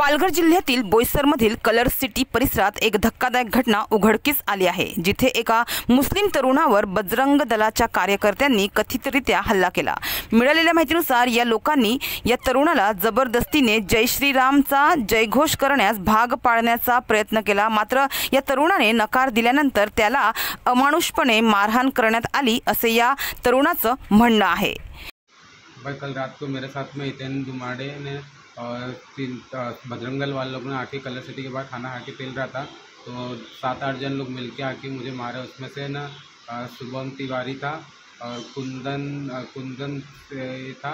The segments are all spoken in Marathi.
पालघर जिल्ह्यातील बोईसरमधील कलर सिटी परिसरात एक धक्कादायक घटना उघडकीस आली आहे, जिथे एका मुस्लिम तरुणावर बजरंग दलाच्या कार्यकर्त्यांनी कथितरित्या हल्ला केला। मिळालेल्या माहितीनुसार या लोकांनी या तरुणाला जबरदस्तीने जय श्रीरामचा जयघोष करण्यास भाग पाडण्याचा प्रयत्न केला। मात्र या तरुणाने नकार दिल्यानंतर त्याला अमानुषपणे मारहाण करण्यात आली, असे या तरुणाचं म्हणणं आहे। भाई कल रात को मेरे साथ में हितेन दुमाड़े ने बजरंग दल वाले लोग ने आके कलर सिटी के बाद खाना आके पेल रहा था, तो 7-8 जन लोग मिलके आके मुझे मारे। उसमें से ना शुभम तिवारी था और कुंदन था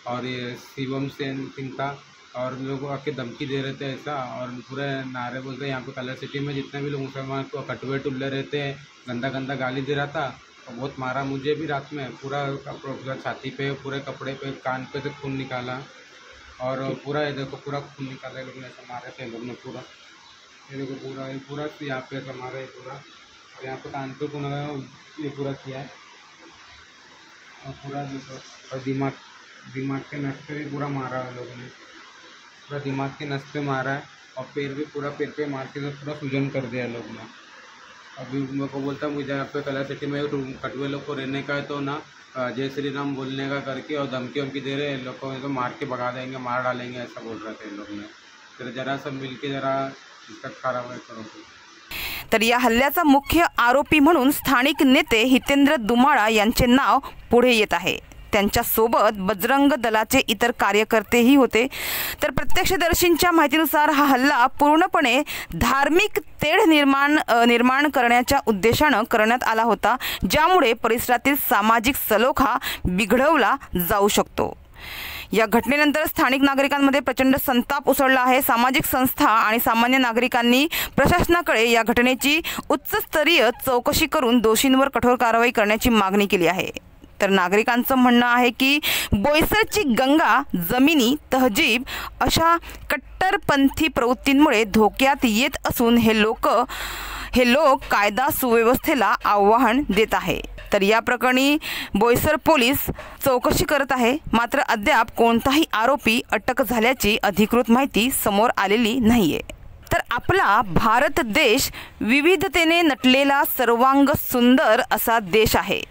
और ये शिवम सिंह था, और लोग आके धमकी दे रहे थे ऐसा, और पूरे नारे बोलते यहाँ पे कलर सिटी में जितने भी लोग मुसलमान को कटवे टुल्ले रहते हैं, गंदा गंदा गाली दे रहा था और बहुत मारा मुझे भी। रात में पूरा छाती पे, पूरे कपड़े पे, कान पे से खून निकाला और पूरा ये देखो पूरा खून निकाला। लोग ने ऐसा मारे थे, लोग ने पूरा ये देखो पूरा यहाँ पे ऐसा मारा है पूरा, और यहाँ पे कान पे खून ये पूरा किया है, और पूरा और दिमाग के नस पे भी पूरा मारा है लोगों ने, पूरा दिमाग के नस पे मारा है, और पैर भी पूरा पैर पे मार के पूरा सूजन कर दिया लोग ने। अभी मेरे को बोलता मुझे यहाँ पे कलर सिटी में कटवे लोग को रहने का है, तो ना जय श्री राम बोलने का करके और धमकी दे रहे हैं, लोग को तो मार के भगा देंगे, मार डालेंगे, ऐसा बोल रहे थे लोग ने। फिर जरा सब मिलके जरा इसका कारवाई करो। तर या हल्ल्याचा मुख्य आरोपी म्हणून स्थानिक नेते हितेंद्र दुमाळा यांचे नाव पुढे येत आहे। त्यांच्या सोबत बजरंग दलाचे इतर कार्यकर्तेही होते। तर प्रत्यक्षदर्शींच्या माहितीनुसार हा हल्ला पूर्णपणे धार्मिक तेढ निर्माण करण्याच्या उद्देशाने करण्यात आला होता, ज्यामुळे परिसरातील सामाजिक सलोखा बिघडवला जाऊ शकतो। या घटनेनंतर स्थानिक नागरिकांमध्ये प्रचंड संताप उसळला आहे। सामाजिक संस्था आणि सामान्य नागरिकांनी प्रशासनाकडे या घटनेची उच्चस्तरीय चौकशी करून दोषींवर कठोर कारवाई करण्याची मागणी केली आहे। तर नागरिकांचं म्हणणं आहे की बोईसरची गंगा, जमिनी, तहजीब अशा कट्टरपंथी प्रवृत्तींमुळे धोक्यात येत असून हे लोक कायदा सुव्यवस्थेला आव्हान देत आहे। तर या प्रकरणी बोईसर पोलीस चौकशी करत आहे, मात्र अद्याप कोणताही आरोपी अटक झाल्याची अधिकृत माहिती समोर आलेली नाहीये। तर आपला भारत देश विविधतेने नटलेला सर्वांग सुंदर असा देश आहे।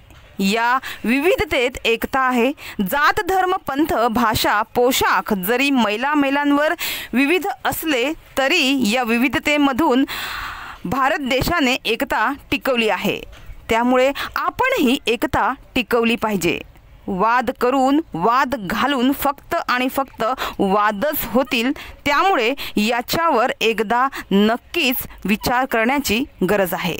या विविधतेत एकता आहे। जात, धर्म, पंथ, भाषा, पोशाख जरी मैलांवर विविध असले तरी या विविधतेमधून भारत देशाने एकता टिकवली आहे। त्यामुळे आपणही एकता टिकवली पाहिजे। वाद करून, वाद घालून फक्त आणि फक्त वादच होतील, त्यामुळे याच्यावर एकदा नक्कीच विचार करण्याची गरज आहे।